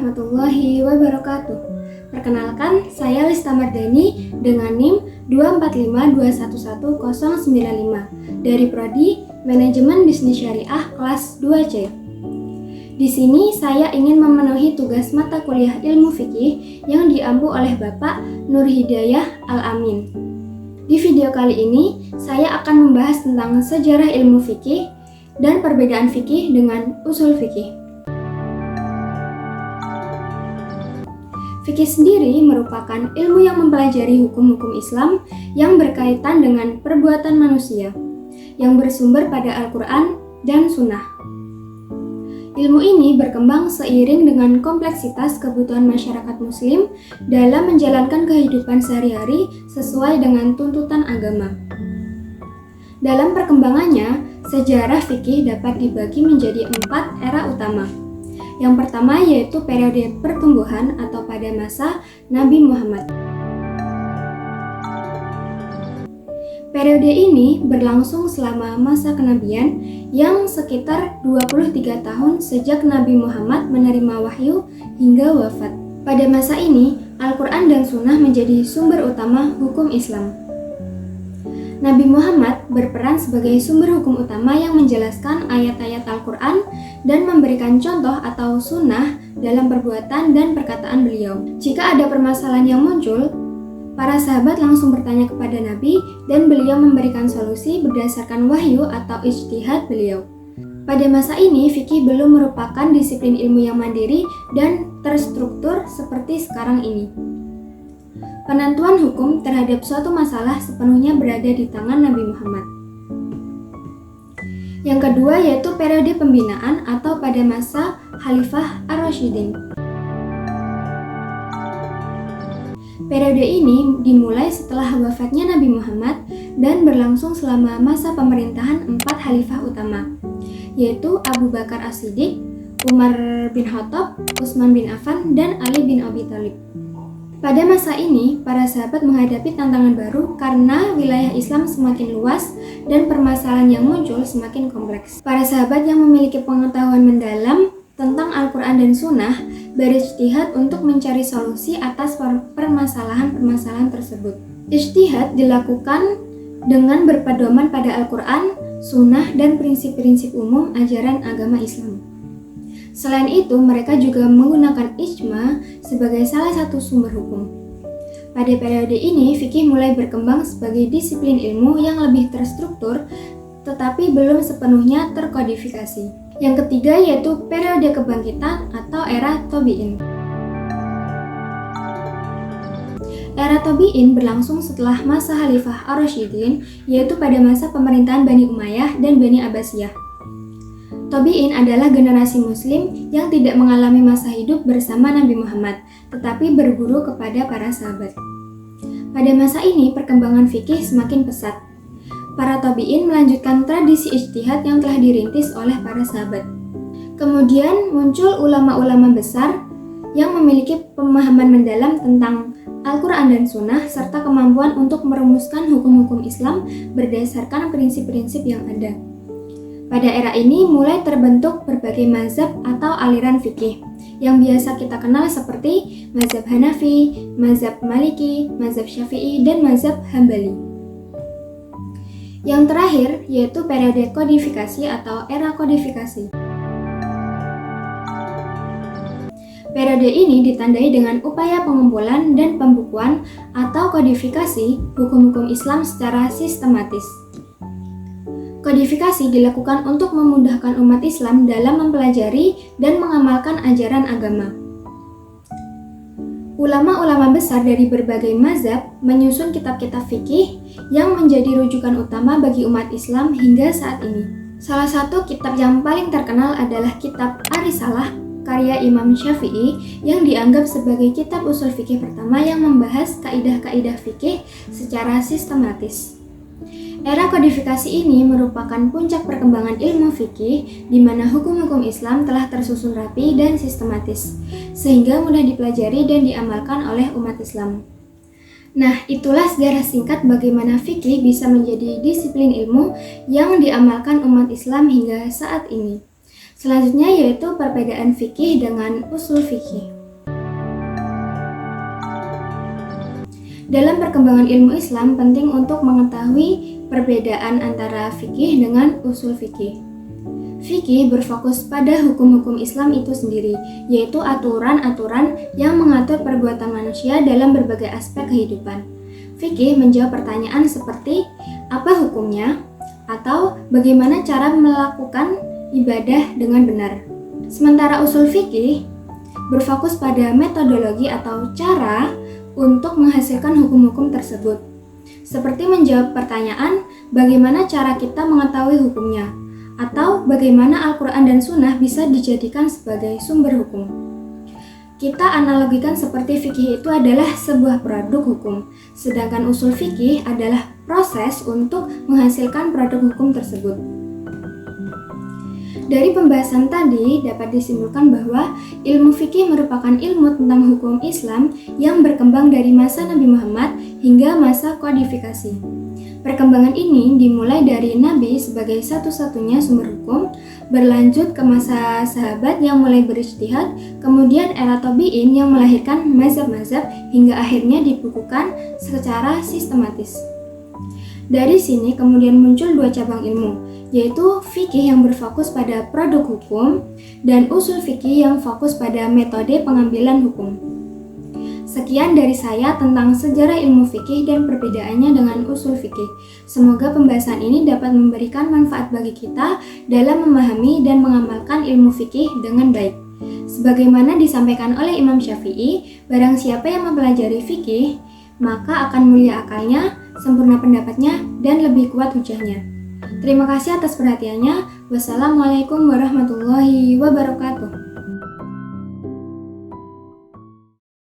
warahmatullahi wabarakatuh. Perkenalkan, saya Lista Mardani dengan NIM 245211095 dari Prodi Manajemen Bisnis Syariah kelas 2C. Di sini saya ingin memenuhi tugas mata kuliah ilmu fikih yang diampu oleh Bapak Nur Hidayah Al-Amin. Di video kali ini, saya akan membahas tentang sejarah ilmu fikih dan perbedaan fikih dengan usul fikih. Fikih sendiri merupakan ilmu yang mempelajari hukum-hukum Islam yang berkaitan dengan perbuatan manusia, yang bersumber pada Al-Quran dan Sunnah. Ilmu ini berkembang seiring dengan kompleksitas kebutuhan masyarakat Muslim dalam menjalankan kehidupan sehari-hari sesuai dengan tuntutan agama. Dalam perkembangannya, sejarah fikih dapat dibagi menjadi 4 era utama. Yang pertama yaitu periode pertumbuhan atau pada masa Nabi Muhammad. Periode ini berlangsung selama masa kenabian yang sekitar 23 tahun sejak Nabi Muhammad menerima wahyu hingga wafat. Pada masa ini, Al-Quran dan Sunnah menjadi sumber utama hukum Islam. Nabi Muhammad berperan sebagai sumber hukum utama yang menjelaskan ayat-ayat Al-Quran dan memberikan contoh atau sunnah dalam perbuatan dan perkataan beliau. Jika ada permasalahan yang muncul, para sahabat langsung bertanya kepada Nabi dan beliau memberikan solusi berdasarkan wahyu atau ijtihad beliau. Pada masa ini, fikih belum merupakan disiplin ilmu yang mandiri dan terstruktur seperti sekarang ini. Penentuan hukum terhadap suatu masalah sepenuhnya berada di tangan Nabi Muhammad. Yang kedua yaitu periode pembinaan atau pada masa Khalifah Ar-Rasyidin. Periode ini dimulai setelah wafatnya Nabi Muhammad dan berlangsung selama masa pemerintahan 4 khalifah utama, yaitu Abu Bakar As-Siddiq, Umar bin Khattab, Utsman bin Affan, dan Ali bin Abi Thalib. Pada masa ini, para sahabat menghadapi tantangan baru karena wilayah Islam semakin luas dan permasalahan yang muncul semakin kompleks. Para sahabat yang memiliki pengetahuan mendalam tentang Al-Quran dan Sunnah berijtihad untuk mencari solusi atas permasalahan-permasalahan tersebut. Ijtihad dilakukan dengan berpedoman pada Al-Quran, Sunnah, dan prinsip-prinsip umum ajaran agama Islam. Selain itu, mereka juga menggunakan ijma sebagai salah satu sumber hukum. Pada periode ini, fikih mulai berkembang sebagai disiplin ilmu yang lebih terstruktur, tetapi belum sepenuhnya terkodifikasi. Yang ketiga yaitu periode kebangkitan atau era Tabi'in. Era Tabi'in berlangsung setelah masa Khalifah Ar-Rasyidin, yaitu pada masa pemerintahan Bani Umayyah dan Bani Abbasiyah. Tabi'in adalah generasi muslim yang tidak mengalami masa hidup bersama Nabi Muhammad, tetapi berguru kepada para sahabat. Pada masa ini, perkembangan fikih semakin pesat. Para tabi'in melanjutkan tradisi ijtihad yang telah dirintis oleh para sahabat. Kemudian muncul ulama-ulama besar yang memiliki pemahaman mendalam tentang Al-Quran dan Sunnah serta kemampuan untuk merumuskan hukum-hukum Islam berdasarkan prinsip-prinsip yang ada. Pada era ini mulai terbentuk berbagai mazhab atau aliran fikih yang biasa kita kenal seperti mazhab Hanafi, mazhab Maliki, mazhab Syafi'i, dan mazhab Hambali. Yang terakhir yaitu periode kodifikasi atau era kodifikasi. Periode ini ditandai dengan upaya pengumpulan dan pembukuan atau kodifikasi hukum-hukum Islam secara sistematis. Kodifikasi dilakukan untuk memudahkan umat Islam dalam mempelajari dan mengamalkan ajaran agama. Ulama-ulama besar dari berbagai mazhab menyusun kitab-kitab fikih yang menjadi rujukan utama bagi umat Islam hingga saat ini. Salah satu kitab yang paling terkenal adalah kitab Ar-Risalah karya Imam Syafi'i yang dianggap sebagai kitab usul fikih pertama yang membahas kaidah-kaidah fikih secara sistematis. Era kodifikasi ini merupakan puncak perkembangan ilmu fikih di mana hukum-hukum Islam telah tersusun rapi dan sistematis, sehingga mudah dipelajari dan diamalkan oleh umat Islam. Nah, itulah sejarah singkat bagaimana fikih bisa menjadi disiplin ilmu yang diamalkan umat Islam hingga saat ini. Selanjutnya yaitu perbedaan fikih dengan usul fikih. Dalam perkembangan ilmu Islam penting untuk mengetahui perbedaan antara fikih dengan usul fikih. Fikih berfokus pada hukum-hukum Islam itu sendiri, yaitu aturan-aturan yang mengatur perbuatan manusia dalam berbagai aspek kehidupan. Fikih menjawab pertanyaan seperti apa hukumnya, atau bagaimana cara melakukan ibadah dengan benar. Sementara usul fikih berfokus pada metodologi atau cara untuk menghasilkan hukum-hukum tersebut. Seperti menjawab pertanyaan bagaimana cara kita mengetahui hukumnya, atau bagaimana Al-Quran dan Sunnah bisa dijadikan sebagai sumber hukum. Kita analogikan seperti fikih itu adalah sebuah produk hukum, sedangkan usul fikih adalah proses untuk menghasilkan produk hukum tersebut. Dari pembahasan tadi dapat disimpulkan bahwa ilmu fikih merupakan ilmu tentang hukum Islam yang berkembang dari masa Nabi Muhammad hingga masa kodifikasi. Perkembangan ini dimulai dari Nabi sebagai satu-satunya sumber hukum, berlanjut ke masa sahabat yang mulai berijtihad, kemudian era tabi'in yang melahirkan mazhab-mazhab hingga akhirnya dibukukan secara sistematis. Dari sini kemudian muncul dua cabang ilmu, yaitu fikih yang berfokus pada produk hukum dan usul fikih yang fokus pada metode pengambilan hukum. Sekian dari saya tentang sejarah ilmu fikih dan perbedaannya dengan usul fikih. Semoga pembahasan ini dapat memberikan manfaat bagi kita dalam memahami dan mengamalkan ilmu fikih dengan baik. Sebagaimana disampaikan oleh Imam Syafi'i, barang siapa yang mempelajari fikih, maka akan mulia akalnya, sempurna pendapatnya, dan lebih kuat hujahnya. Terima kasih atas perhatiannya. Wassalamualaikum warahmatullahi wabarakatuh.